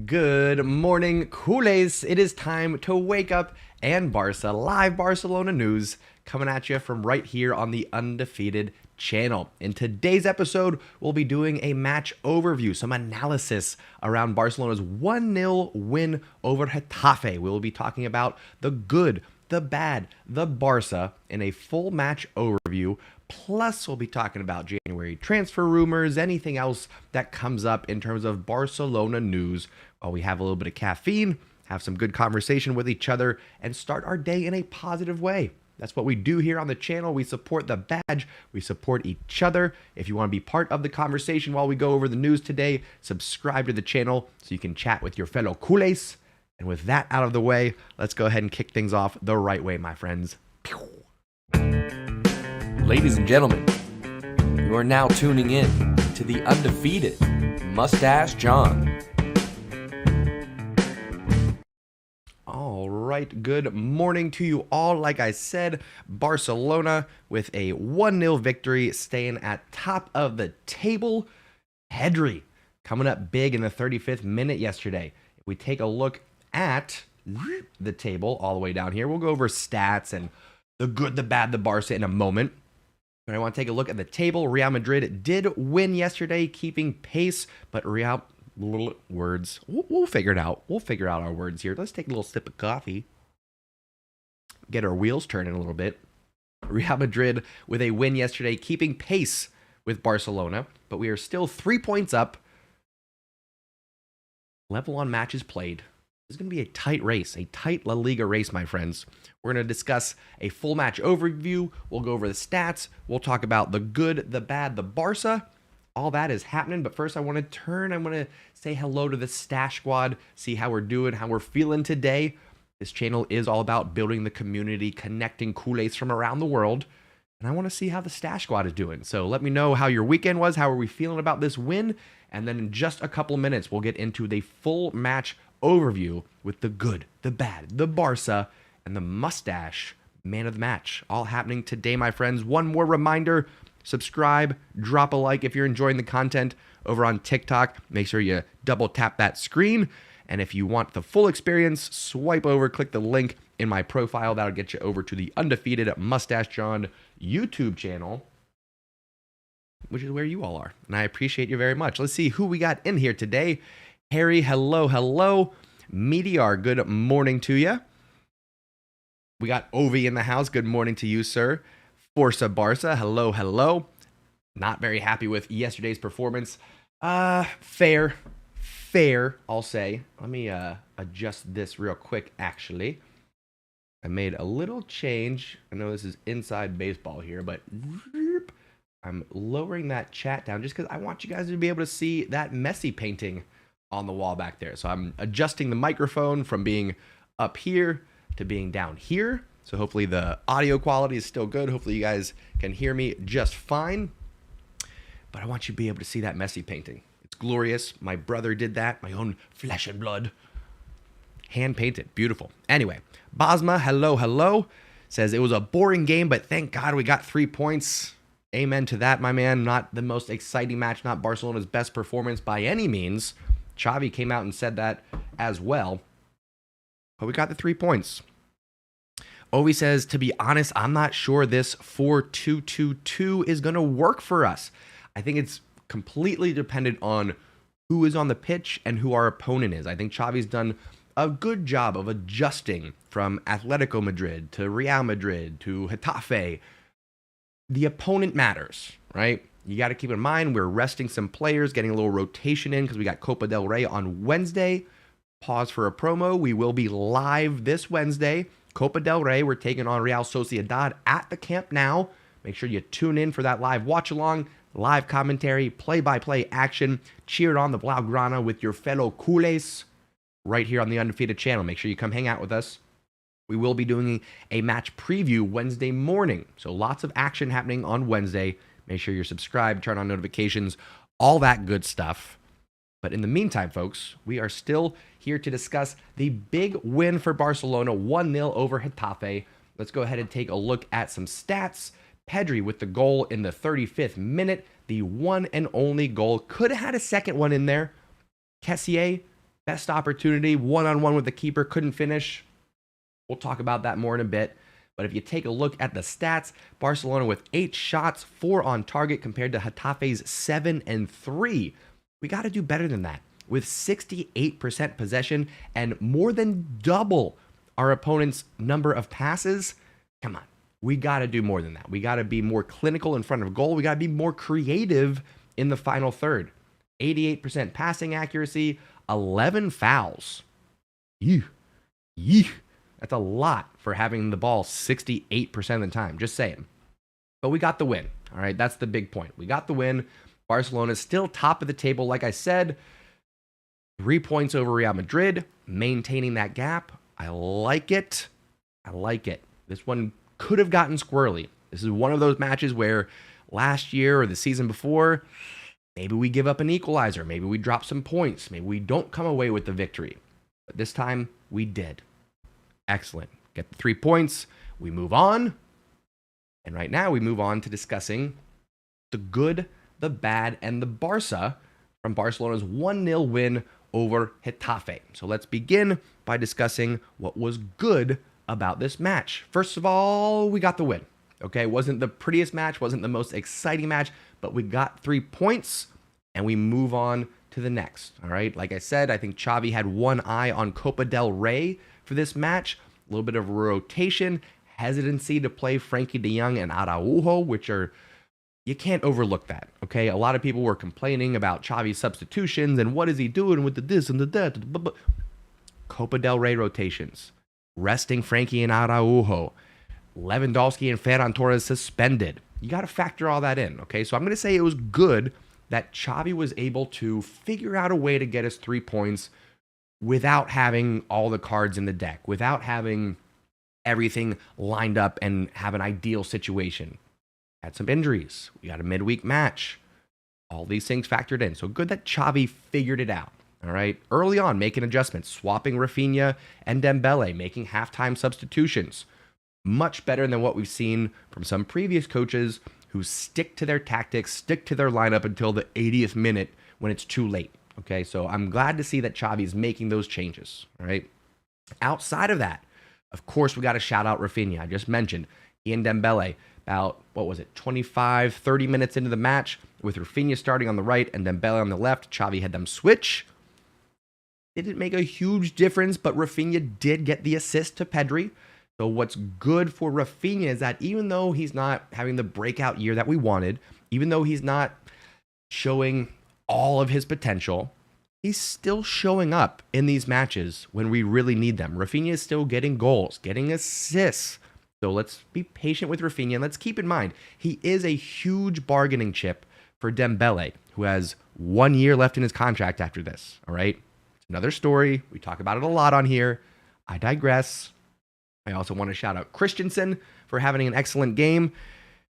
Good morning, culés. It is time to wake up and Barça live Barcelona news coming at you from right here on the Undefeated channel. In today's episode, we'll be doing a match overview, some analysis around Barcelona's 1-0 win over Getafe. We'll be talking about the good, the bad, the Barça in a full match overview. Plus, we'll be talking about January transfer rumors, anything else that comes up in terms of Barcelona news while we have a little bit of caffeine, have some good conversation with each other, and start our day in a positive way. That's what we do here on the channel. We support the badge. We support each other. If you want to be part of the conversation while we go over the news today, subscribe to the channel so you can chat with your fellow culés. And with that out of the way, let's go ahead and kick things off the right way, my friends. Ladies and gentlemen, you are now tuning in to the Undefeated Mustache John. All right, good morning to you all. Like I said, Barcelona with a 1-0 victory, staying at top of the table. Pedri coming up big in the 35th minute yesterday. If we take a look at the table all the way down here, we'll go over stats and the good, the bad, the Barça in a moment. But I want to take a look at the table. Real Madrid did win yesterday, keeping pace, but Real words. We'll figure it out. We'll figure out our words here. Let's take a little sip of coffee. Get our wheels turning a little bit. Real Madrid with a win yesterday, keeping pace with Barcelona, but we are still 3 points up. Level on matches played. This is going to be a tight race, a tight La Liga race, my friends. We're going to discuss a full match overview. We'll go over the stats. We'll talk about the good, the bad, the Barça. All that is happening, but first I want to say hello to the Stash Squad, see how we're doing, how we're feeling today. This channel is all about building the community, connecting culés from around the world, and I want to see how the Stash Squad is doing. So let me know how your weekend was, how are we feeling about this win, and then in just a couple of minutes, we'll get into the full match overview with the good, the bad, the Barça, and the mustache man of the match. All happening today, my friends. One more reminder, subscribe, drop a like if you're enjoying the content over on TikTok. Make sure you double tap that screen. And if you want the full experience, swipe over, click the link in my profile. That'll get you over to the Undefeated Mustache John YouTube channel, which is where you all are. And I appreciate you very much. Let's see who we got in here today. Harry, hello, hello. Meteor, good morning to you. We got Ovi in the house. Good morning to you, sir. Forza Barça, hello, hello. Not very happy with yesterday's performance. Fair, I'll say. Let me adjust this real quick, actually. I made a little change. I know this is inside baseball here, but I'm lowering that chat down just because I want you guys to be able to see that Messi painting on the wall back there. So I'm adjusting the microphone from being up here to being down here. So hopefully the audio quality is still good. Hopefully you guys can hear me just fine. But I want you to be able to see that Messi painting. It's glorious. My brother did that. My own flesh and blood. Hand painted. Beautiful. Anyway, Basma, hello. Says, it was a boring game, but thank God we got 3 points. Amen to that, my man. Not the most exciting match. Not Barcelona's best performance by any means. Xavi came out and said that as well. But we got the 3 points. Ovi says, to be honest, I'm not sure this 4-2-2-2 is going to work for us. I think it's completely dependent on who is on the pitch and who our opponent is. I think Xavi's done a good job of adjusting from Atletico Madrid to Real Madrid to Getafe. The opponent matters, right? You got to keep in mind we're resting some players, getting a little rotation in because we got Copa del Rey on Wednesday. Pause for a promo. We will be live this Wednesday. Copa del Rey, we're taking on Real Sociedad at the Camp Nou. Make sure you tune in for that live watch along, live commentary, play-by-play action. Cheer on the Blaugrana with your fellow culés right here on the Undefeated channel. Make sure you come hang out with us. We will be doing a match preview Wednesday morning. So lots of action happening on Wednesday. Make sure you're subscribed, turn on notifications, all that good stuff. But in the meantime, folks, we are still here to discuss the big win for Barcelona, 1-0 over Getafe. Let's go ahead and take a look at some stats. Pedri with the goal in the 35th minute, the one and only goal. Could have had a second one in there. Kessié, best opportunity, one-on-one with the keeper, couldn't finish. We'll talk about that more in a bit. But if you take a look at the stats, Barcelona with 8 shots, 4 on target compared to Getafe's 7 and 3. We got to do better than that. With 68% possession and more than double our opponent's number of passes, come on. We got to do more than that. We got to be more clinical in front of goal. We got to be more creative in the final third. 88% passing accuracy, 11 fouls. Yeesh. That's a lot for having the ball 68% of the time. Just saying. But we got the win. All right, that's the big point. We got the win. Barcelona is still top of the table, like I said. 3 points over Real Madrid, maintaining that gap. I like it. This one could have gotten squirrely. This is one of those matches where last year or the season before, maybe we give up an equalizer. Maybe we drop some points. Maybe we don't come away with the victory. But this time, we did. Excellent. Get the 3 points. We move on. And right now, we move on to discussing the good, the bad, and the Barça from Barcelona's 1-0 win over Getafe. So let's begin by discussing what was good about this match. First of all, we got the win. Okay, it wasn't the prettiest match, wasn't the most exciting match, but we got 3 points and we move on to the next. All right, like I said, I think Xavi had one eye on Copa del Rey for this match. A little bit of rotation, hesitancy to play Frankie de Jong and Araujo, which are, you can't overlook that, okay? A lot of people were complaining about Xavi's substitutions and what is he doing with the this and the that. Copa del Rey rotations, resting Frankie and Araujo, Lewandowski and Ferran Torres suspended. You got to factor all that in, okay? So I'm going to say it was good that Xavi was able to figure out a way to get us 3 points without having all the cards in the deck, without having everything lined up and have an ideal situation. Had some injuries. We got a midweek match. All these things factored in. So good that Xavi figured it out. All right. Early on, making adjustments, swapping Rafinha and Dembele, making halftime substitutions. Much better than what we've seen from some previous coaches who stick to their tactics, stick to their lineup until the 80th minute when it's too late. Okay. So I'm glad to see that Xavi's making those changes. All right. Outside of that, of course, we got to shout out Rafinha. I just mentioned Ian Dembele. About, 25, 30 minutes into the match with Rafinha starting on the right and Dembele on the left. Xavi had them switch. Didn't make a huge difference, but Rafinha did get the assist to Pedri. So what's good for Rafinha is that even though he's not having the breakout year that we wanted, Even though he's not showing all of his potential, he's still showing up in these matches when we really need them. Rafinha is still getting goals, getting assists. So let's be patient with Rafinha. And let's keep in mind, he is a huge bargaining chip for Dembele, who has 1 year left in his contract after this. All right. It's another story. We talk about it a lot on here. I digress. I also want to shout out Christensen for having an excellent game,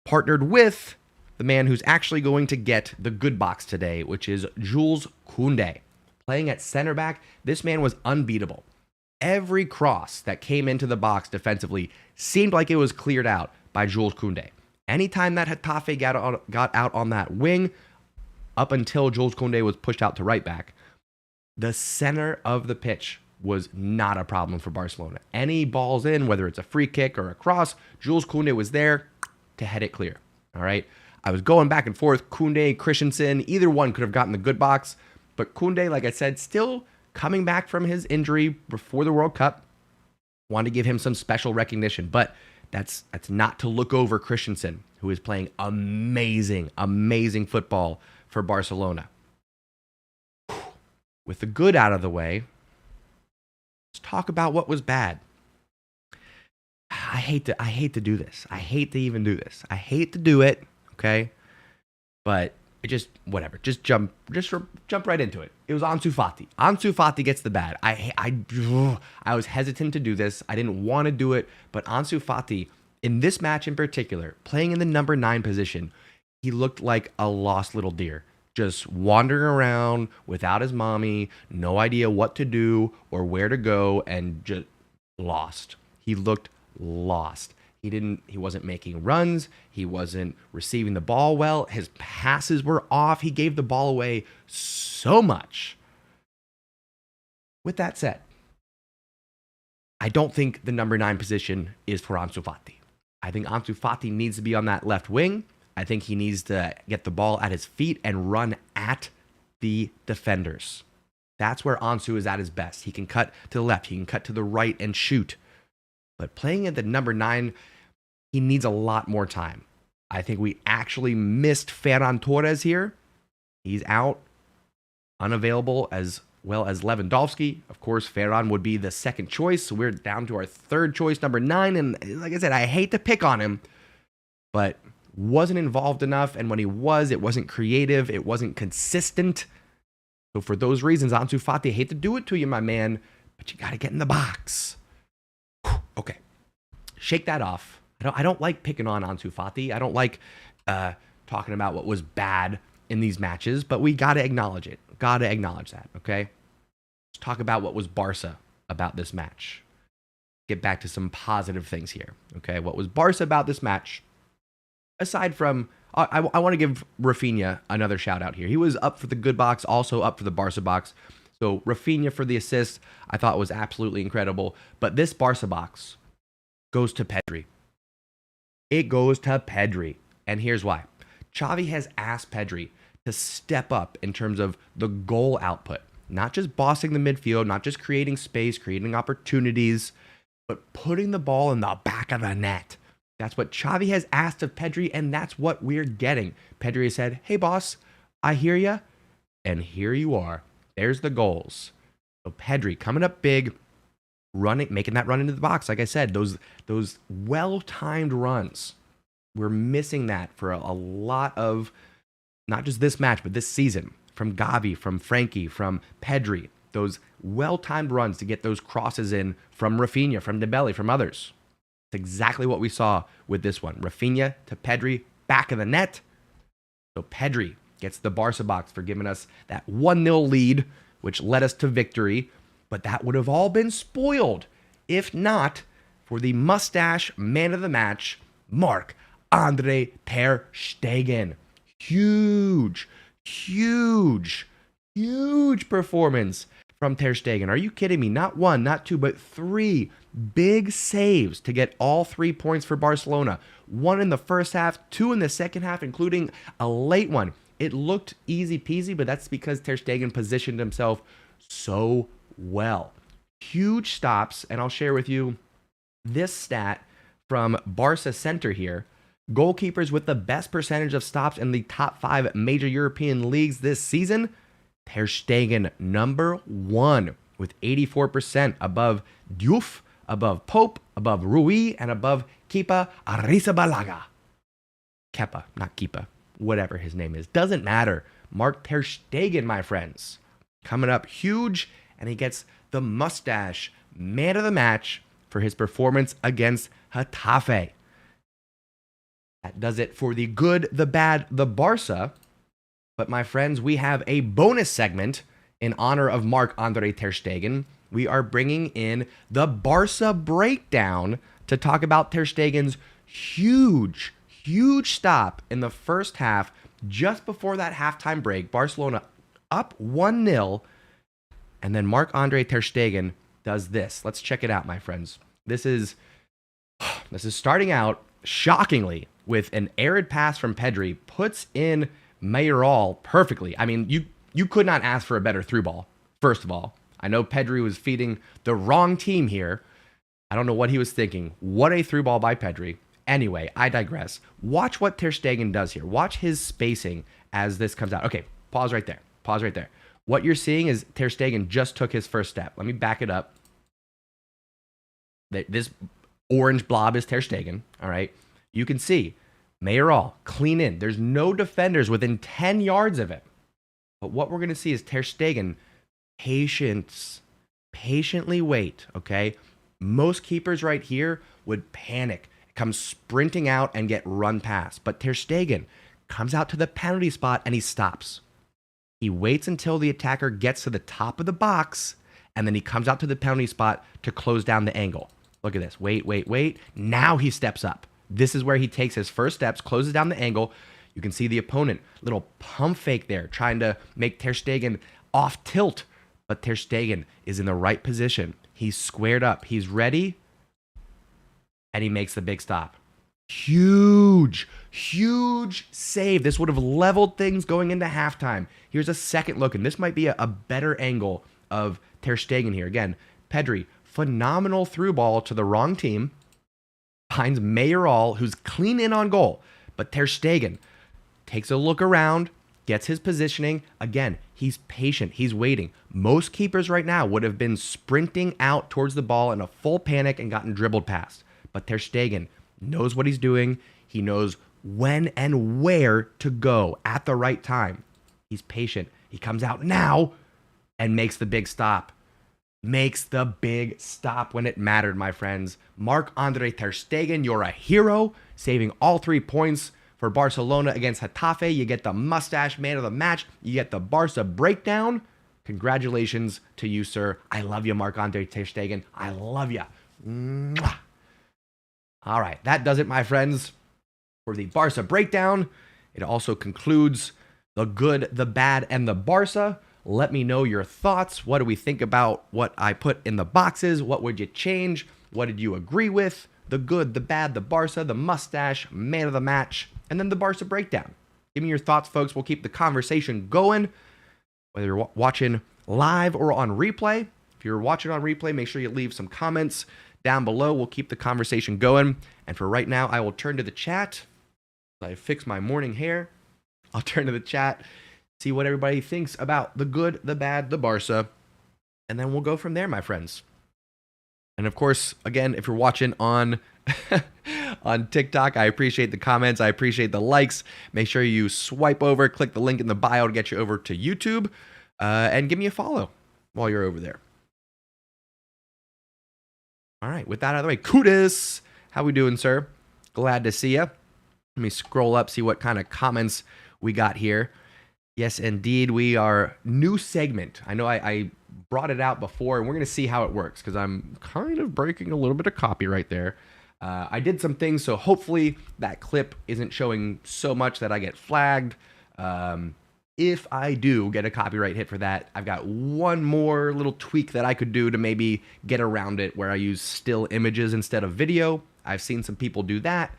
partnered with the man who's actually going to get the good box today, which is Jules Koundé. Playing at center back, this man was unbeatable. Every cross that came into the box defensively seemed like it was cleared out by Jules Koundé. Anytime that Getafe got out on that wing, up until Jules Koundé was pushed out to right back, the center of the pitch was not a problem for Barcelona. Any balls in, whether it's a free kick or a cross, Jules Koundé was there to head it clear. All right. I was going back and forth. Koundé, Christensen, either one could have gotten the good box. But Koundé, like I said, still coming back from his injury before the World Cup. Wanted to give him some special recognition. But that's not to look over Christensen, who is playing amazing, amazing football for Barcelona. With the good out of the way, let's talk about what was bad. I hate to do this. I hate to even do this. I hate to do it, okay? But it just whatever. Just jump right into it. It was Ansu Fati. Ansu Fati gets the bad. I was hesitant to do this. I didn't want to do it, but Ansu Fati in this match in particular, playing in the number 9 position, he looked like a lost little deer. Just wandering around without his mommy, no idea what to do or where to go, and just lost. He looked lost. He wasn't making runs. He wasn't receiving the ball well. His passes were off. He gave the ball away so much. With that said, I don't think the number 9 position is for Ansu Fati. I think Ansu Fati needs to be on that left wing. I think he needs to get the ball at his feet and run at the defenders. That's where Ansu is at his best. He can cut to the left. He can cut to the right and shoot. But playing at the number 9, he needs a lot more time. I think we actually missed Ferran Torres here. He's out, unavailable, as well as Lewandowski. Of course, Ferran would be the second choice. So we're down to our third choice, number 9. And like I said, I hate to pick on him, but wasn't involved enough. And when he was, it wasn't creative. It wasn't consistent. So for those reasons, Ansu Fati, I hate to do it to you, my man, but you got to get in the box. Okay. Shake that off. I don't like picking on Ansu Fati. I don't like talking about what was bad in these matches, but we got to acknowledge it. Got to acknowledge that, okay? Let's talk about what was Barça about this match. Get back to some positive things here, okay? What was Barça about this match? Aside from, I want to give Rafinha another shout out here. He was up for the good box, also up for the Barça box. So Rafinha for the assist, I thought was absolutely incredible. But this Barça box goes to Pedri. It goes to Pedri. And here's why. Xavi has asked Pedri to step up in terms of the goal output. Not just bossing the midfield, not just creating space, creating opportunities, but putting the ball in the back of the net. That's what Xavi has asked of Pedri, and that's what we're getting. Pedri has said, hey, boss, I hear ya, and here you are. There's the goals. So Pedri coming up big, making that run into the box. Like I said, those well-timed runs. We're missing that for a lot of, not just this match, but this season. From Gavi, from Frankie, from Pedri. Those well-timed runs to get those crosses in from Rafinha, from Dembele, from others. It's exactly what we saw with this one. Rafinha to Pedri, back of the net. So Pedri gets the Barça box for giving us that 1-0 lead, which led us to victory. But that would have all been spoiled if not for the mustache man of the match, Marc-Andre Ter Stegen. Huge performance from Ter Stegen. Are you kidding me? Not 1, not 2, but 3 big saves to get all 3 points for Barcelona. 1 in the first half, 2 in the second half, including a late one. It looked easy peasy, but that's because Ter Stegen positioned himself so well. Huge stops, and I'll share with you this stat from Barca Center here. Goalkeepers with the best percentage of stops in the top 5 major European leagues this season. Ter Stegen, number 1, with 84%, above Diouf, above Pope, above Rui, and above Kepa Arrizabalaga. Kepa, not Kepa, whatever his name is. Doesn't matter. Mark Ter Stegen, my friends. Coming up huge, and he gets the mustache man of the match for his performance against Getafe. That does it for the good, the bad, the Barça. But my friends, we have a bonus segment in honor of Marc-Andre Ter Stegen. We are bringing in the Barça breakdown to talk about Ter Stegen's huge stop in the first half, just before that halftime break. Barcelona up 1-0, and then Marc-Andre Ter Stegen does this. Let's check it out, my friends. This is starting out shockingly with an arid pass from Pedri, puts in Mayoral perfectly. I mean, you could not ask for a better through ball, first of all. I know Pedri was feeding the wrong team here. I don't know what he was thinking. What a through ball by Pedri. Anyway, I digress. Watch what Ter Stegen does here. Watch his spacing as this comes out. Okay, pause right there. Pause right there. What you're seeing is Ter Stegen just took his first step. Let me back it up. This orange blob is Ter Stegen, all right? You can see Mayoral clean in. There's no defenders within 10 yards of it. But what we're going to see is Ter Stegen patiently wait, okay? Most keepers right here would panic, come sprinting out and get run past. But Ter Stegen comes out to the penalty spot and he stops. He waits until the attacker gets to the top of the box, and then he comes out to the penalty spot to close down the angle. Look at this. Wait. Now he steps up. This is where he takes his first steps, closes down the angle. You can see the opponent, little pump fake there, trying to make Ter Stegen off tilt. But Ter Stegen is in the right position. He's squared up. He's ready. And he makes the big stop. Huge save. This would have leveled things going into halftime. Here's a second look, and this might be a better angle of Ter Stegen here. Again, Pedri, phenomenal through ball to the wrong team. Finds Mayoral, who's clean in on goal. But Ter Stegen takes a look around, gets his positioning. Again, he's patient. He's waiting. Most keepers right now would have been sprinting out towards the ball in a full panic and gotten dribbled past. But Ter Stegen knows what he's doing. He knows when and where to go at the right time. He's patient. He comes out now and makes the big stop. Makes the big stop when it mattered, my friends. Marc-Andre Ter Stegen, you're a hero, saving all 3 points for Barcelona against Getafe. You get the mustache man of the match. You get the Barca breakdown. Congratulations to you, sir. I love you, Marc-Andre Ter Stegen. I love you. Mwah. All right, that does it, my friends, for the Barca breakdown. It also concludes the good, the bad, and the Barca. Let me know your thoughts. What do we think about what I put in the boxes? What would you change? What did you agree with? The good, the bad, the Barca, the mustache, man of the match, and then the Barca breakdown. Give me your thoughts, folks. We'll keep the conversation going, whether you're watching live or on replay. If you're watching on replay, make sure you leave some comments down below. We'll keep the conversation going. And for right now, I will turn to the chat. I fix my morning hair. I'll turn to the chat, see what everybody thinks about the good, the bad, the Barca, and then we'll go from there, my friends. And of course, again, if you're watching on on TikTok, I appreciate the comments. I appreciate the likes. Make sure you swipe over, click the link in the bio to get you over to YouTube, and give me a follow while you're over there. All right, with that out of the way, Kudis, how we doing, sir? Glad to see you. Let me scroll up, see what kind of comments we got here. Yes, indeed, we are new segment. I know I brought it out before, and we're going to see how it works because I'm kind of breaking a little bit of copyright there. I did some things, so hopefully that clip isn't showing so much that I get flagged. If I do get a copyright hit for that, I've got one more little tweak that I could do to maybe get around it where I use still images instead of video. I've seen some people do that.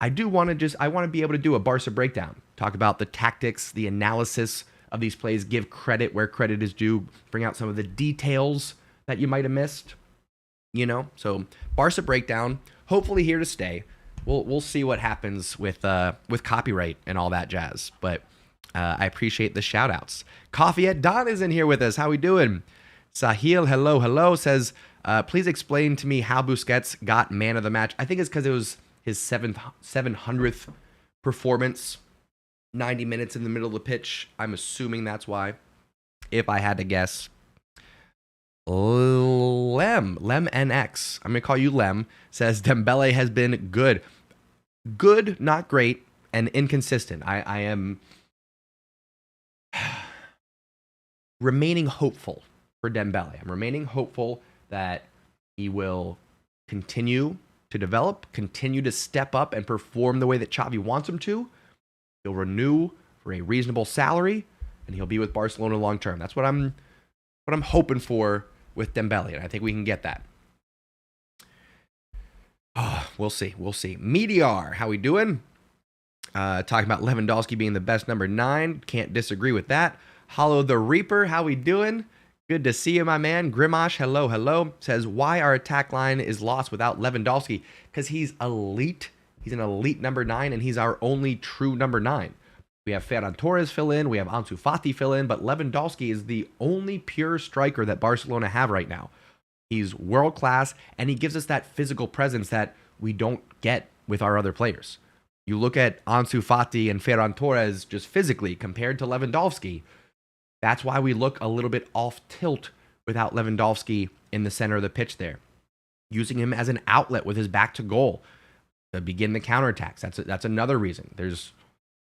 I want to be able to do a Barca breakdown, talk about the tactics, the analysis of these plays, give credit where credit is due, bring out some of the details that you might have missed, So Barca breakdown, hopefully here to stay. we'll see what happens with copyright and all that jazz. But I appreciate the shout outs. Coffee at Don is in here with us. How we doing? Sahil, hello, says, please explain to me how Busquets got man of the match. I think it's because it was his 700th performance, 90 minutes in the middle of the pitch. I'm assuming that's why, if I had to guess. Lem NX, I'm going to call you Lem, says Dembele has been good. Good, not great, and inconsistent. I am remaining hopeful for Dembele. I'm remaining hopeful that he will continue to develop, continue to step up and perform the way that Xavi wants him to. He'll renew for a reasonable salary, and he'll be with Barcelona long term. That's what I'm hoping for with Dembele, and I think we can get that. Oh, we'll see. Meteor, how we doing? Talking about Lewandowski being the best number 9. Can't disagree with that. Hollow the Reaper, how we doing? Good to see you, my man. Grimash, hello. Says, why our attack line is lost without Lewandowski? Because he's elite. He's an elite number 9, and he's our only true number 9. We have Ferran Torres fill in. We have Ansu Fati fill in. But Lewandowski is the only pure striker that Barcelona have right now. He's world class, and he gives us that physical presence that we don't get with our other players. You look at Ansu Fati and Ferran Torres just physically compared to Lewandowski. That's why we look a little bit off tilt without Lewandowski in the center of the pitch there. Using him as an outlet with his back to goal to begin the counterattacks. That's another reason. There's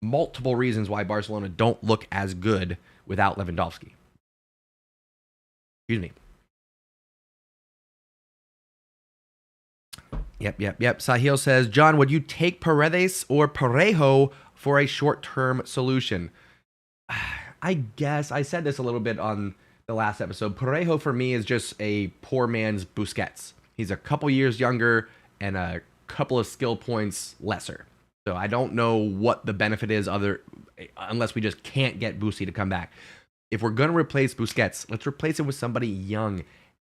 multiple reasons why Barcelona don't look as good without Lewandowski. Excuse me. Yep. Sahil says, John, would you take Paredes or Parejo for a short-term solution? I guess I said this a little bit on the last episode. Parejo for me is just a poor man's Busquets. He's a couple years younger and a couple of skill points lesser. So I don't know what the benefit is unless we just can't get Busi to come back. If we're going to replace Busquets, let's replace it with somebody young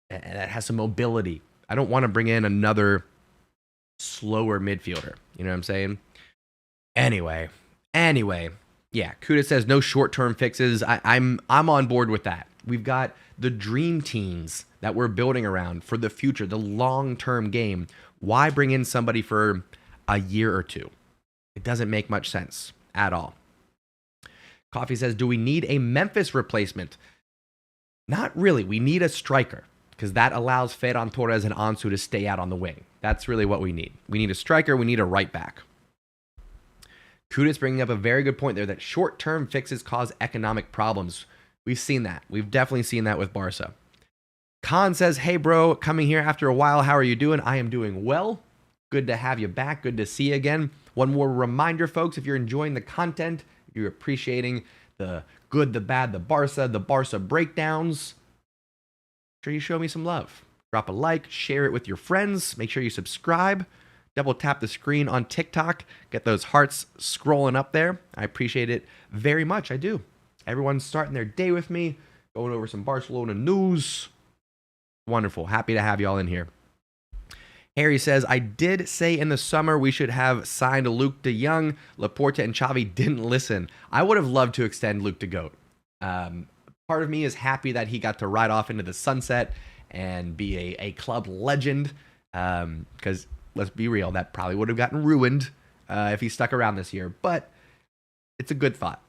that has some mobility. I don't want to bring in another slower midfielder. You know what I'm saying? Anyway. Yeah, Kuda says no short-term fixes. I'm on board with that. We've got the dream teams that we're building around for the future, the long-term game. Why bring in somebody for a year or two? It doesn't make much sense at all. Coffee says, do we need a Memphis replacement? Not really. We need a striker because that allows Ferran Torres and Ansu to stay out on the wing. That's really what we need. We need a striker. We need a right back. Kuda's bringing up a very good point there that short-term fixes cause economic problems. We've seen that. We've definitely seen that with Barca. Khan says, hey, bro, coming here after a while. How are you doing? I am doing well. Good to have you back. Good to see you again. One more reminder, folks, if you're enjoying the content, if you're appreciating the good, the bad, the Barca breakdowns, make sure you show me some love. Drop a like, share it with your friends. Make sure you subscribe. Double tap the screen on TikTok. Get those hearts scrolling up there. I appreciate it very much. I do. Everyone's starting their day with me, going over some Barcelona news. Wonderful. Happy to have you all in here. Harry says, I did say in the summer we should have signed Luke de Jong. Laporta and Xavi didn't listen. I would have loved to extend Luke de Goat. Part of me is happy that he got to ride off into the sunset and be a club legend. Because let's be real, that probably would have gotten ruined if he stuck around this year. But it's a good thought.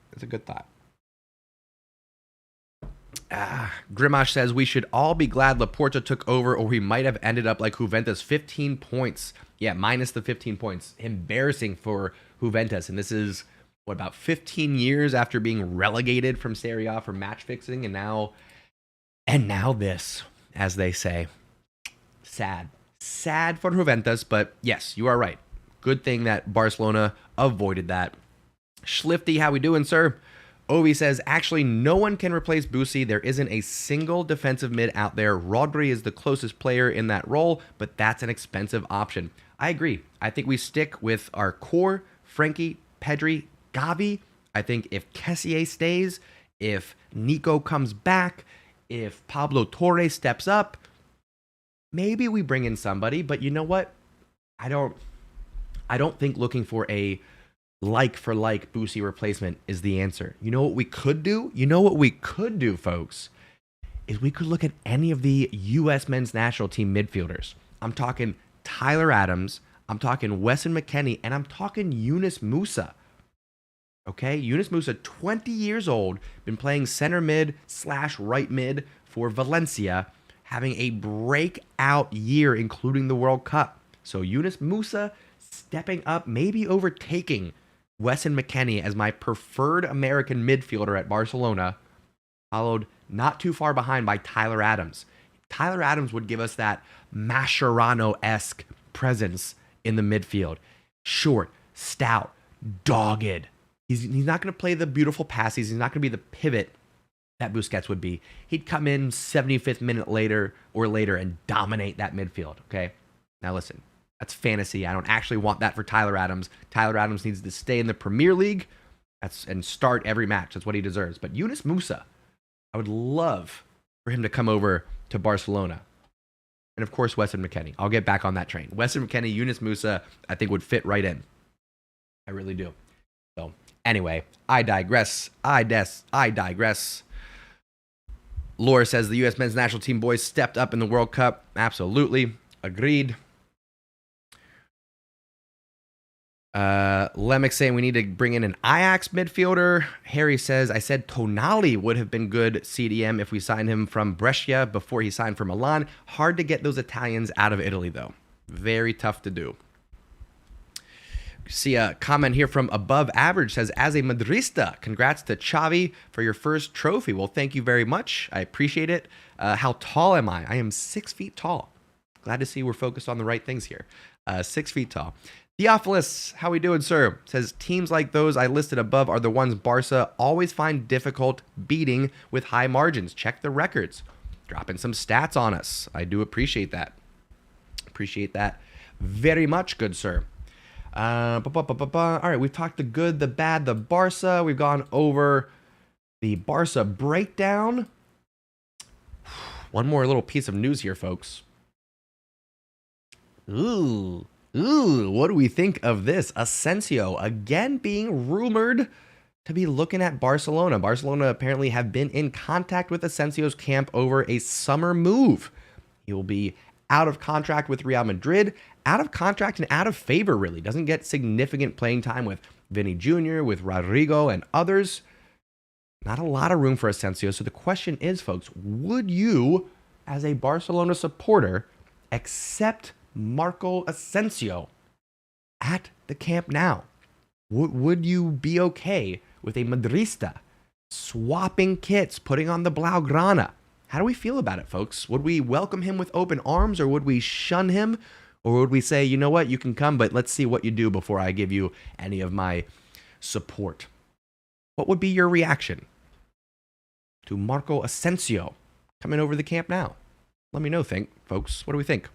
Grimash says, we should all be glad Laporta took over or we might have ended up like Juventus. 15 points. Yeah, minus the 15 points. Embarrassing for Juventus. And this is, about 15 years after being relegated from Serie A for match fixing. And now this, as they say. Sad for Juventus, but yes, you are right. Good thing that Barcelona avoided that. Schlifty, how we doing, sir? Ovi says, actually, no one can replace Busi. There isn't a single defensive mid out there. Rodri is the closest player in that role, but that's an expensive option. I agree. I think we stick with our core, Frankie, Pedri, Gavi. I think if Kessié stays, if Nico comes back, if Pablo Torre steps up, maybe we bring in somebody, but you know what? I I don't think looking for a like for like Boosie replacement is the answer. You know what we could do? You know what we could do, folks? Is we could look at any of the U.S. men's national team midfielders. I'm talking Tyler Adams, I'm talking Wesson McKennie, and I'm talking Yunus Musa. Okay, Yunus Musa, 20 years old, been playing center mid / right mid for Valencia, having a breakout year, including the World Cup. So Yunus Musa stepping up, maybe overtaking Wesson McKennie as my preferred American midfielder at Barcelona, followed not too far behind by Tyler Adams. Tyler Adams would give us that Mascherano-esque presence in the midfield. Short, stout, dogged. He's not going to play the beautiful passes. He's not going to be the pivot that Busquets would be. He'd come in 75th minute later and dominate that midfield, okay? Now listen, that's fantasy. I don't actually want that for Tyler Adams. Tyler Adams needs to stay in the Premier League and start every match. That's what he deserves. But Yunus Musa, I would love for him to come over to Barcelona. And of course, Wesson McKennie. I'll get back on that train. Wesson McKennie, Yunus Musa, I think would fit right in. I really do. So anyway, I digress. I digress. Laura says the U.S. men's national team boys stepped up in the World Cup. Absolutely. Agreed. Lemick saying we need to bring in an Ajax midfielder. Harry says, I said Tonali would have been good CDM if we signed him from Brescia before he signed for Milan. Hard to get those Italians out of Italy, though. Very tough to do. See a comment here from Above Average says, as a Madrista, congrats to Xavi for your first trophy. Well, thank you very much. I appreciate it. How tall am I? I am 6 feet tall. Glad to see we're focused on the right things here. 6 feet tall. Theophilus, how we doing, sir? Says, teams like those I listed above are the ones Barca always find difficult beating with high margins. Check the records. Dropping some stats on us. I do appreciate that. Appreciate that very much, good sir. All right, we've talked the good, the bad, the Barca. We've gone over the Barca breakdown. One more little piece of news here, folks. Ooh, what do we think of this? Asensio, again being rumored to be looking at Barcelona. Barcelona apparently have been in contact with Asensio's camp over a summer move. He will be out of contract with Real Madrid, out of contract and out of favor, really. Doesn't get significant playing time with Vinny Jr., with Rodrigo, and others. Not a lot of room for Asensio. So the question is, folks, would you, as a Barcelona supporter, accept Marco Asensio at the Camp Nou? Would you be okay with a Madrista swapping kits, putting on the Blaugrana? How do we feel about it, folks? Would we welcome him with open arms, or would we shun him? Or would we say, you know what, you can come, but let's see what you do before I give you any of my support? What would be your reaction to Marco Asensio coming over the Camp Nou? Let me know, folks. What do we think?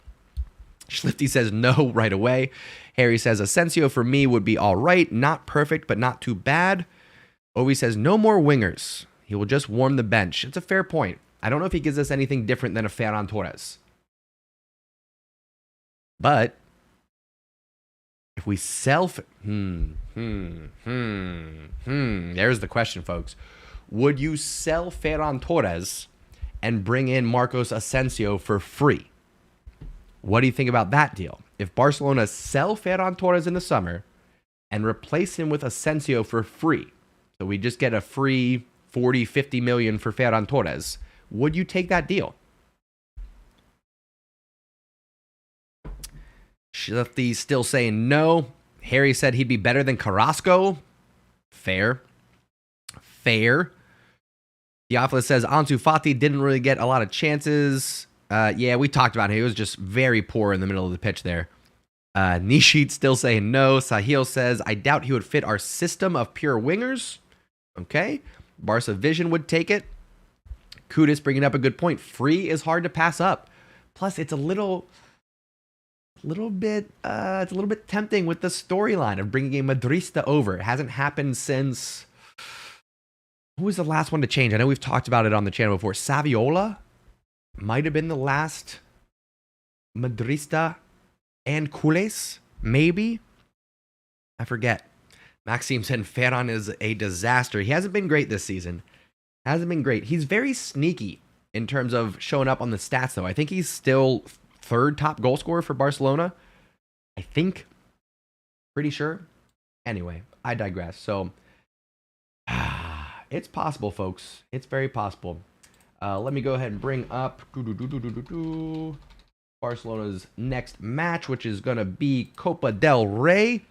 Schlifty says no right away. Harry says Asensio for me would be all right. Not perfect, but not too bad. Ovi says no more wingers. He will just warm the bench. It's a fair point. I don't know if he gives us anything different than a Ferran Torres. But if we there's the question, folks. Would you sell Ferran Torres and bring in Marcos Asensio for free? What do you think about that deal? If Barcelona sell Ferran Torres in the summer and replace him with Asensio for free, so we just get a free 40, 50 million for Ferran Torres, would you take that deal? Shifty's still saying no. Harry said he'd be better than Carrasco. Fair. Theophilus says Ansu Fati didn't really get a lot of chances. Yeah, we talked about him. He was just very poor in the middle of the pitch there. Nishit still saying no. Sahil says, I doubt he would fit our system of pure wingers. Okay. Barca Vision would take it. Kudus bringing up a good point. Free is hard to pass up. Plus, it's a little bit tempting with the storyline of bringing a Madrista over. It hasn't happened since... Who was the last one to change? I know we've talked about it on the channel before. Saviola might have been the last Madrista, and Cules, maybe. I forget. Maxime said Ferran is a disaster. He hasn't been great this season. Hasn't been great. He's very sneaky in terms of showing up on the stats, though. I think he's still third top goal scorer for Barcelona. I think. Pretty sure. Anyway, I digress. So, it's possible, folks. It's very possible. Let me go ahead and bring up Barcelona's next match, which is going to be Copa del Rey.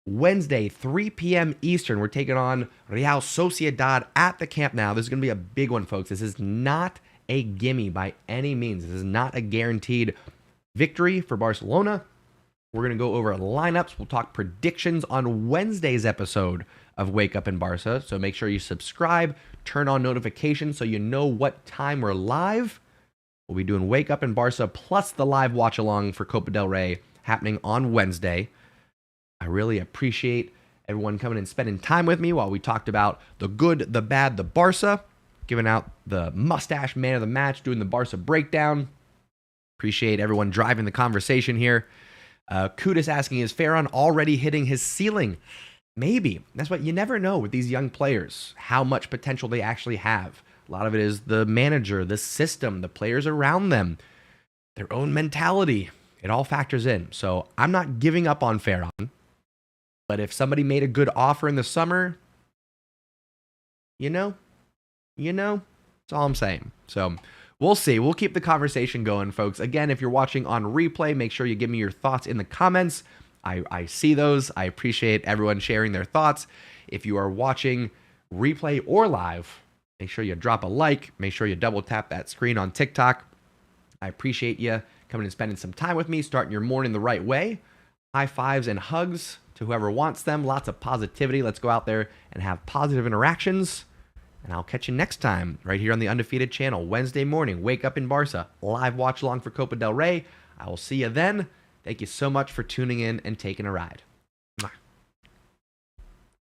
Wednesday, 3 p.m. Eastern, we're taking on Real Sociedad at the Camp Nou. This is going to be a big one, folks. This is not a gimme by any means. This is not a guaranteed victory for Barcelona. We're going to go over lineups. We'll talk predictions on Wednesday's episode of Wake Up in Barca. So make sure you subscribe, turn on notifications so you know what time we're live. We'll be doing Wake Up in Barca plus the live watch along for Copa del Rey happening on Wednesday. I really appreciate everyone coming and spending time with me while we talked about the good, the bad, the Barca, giving out the mustache man of the match, doing the Barca breakdown. Appreciate everyone driving the conversation here. Kudus asking, is Ferran already hitting his ceiling? Maybe. That's what you never know with these young players, how much potential they actually have. A lot of it is the manager, the system, the players around them, their own mentality. It all factors in. So I'm not giving up on Ferran. But if somebody made a good offer in the summer, that's all I'm saying. So we'll see. We'll keep the conversation going, folks. Again, if you're watching on replay, make sure you give me your thoughts in the comments. I see those. I appreciate everyone sharing their thoughts. If you are watching replay or live, make sure you drop a like. Make sure you double tap that screen on TikTok. I appreciate you coming and spending some time with me, starting your morning the right way. High fives and hugs to whoever wants them. Lots of positivity. Let's go out there and have positive interactions. And I'll catch you next time right here on the Undefeated channel. Wednesday morning, Wake Up in Barca. Live watch along for Copa del Rey. I will see you then. Thank you so much for tuning in and taking a ride.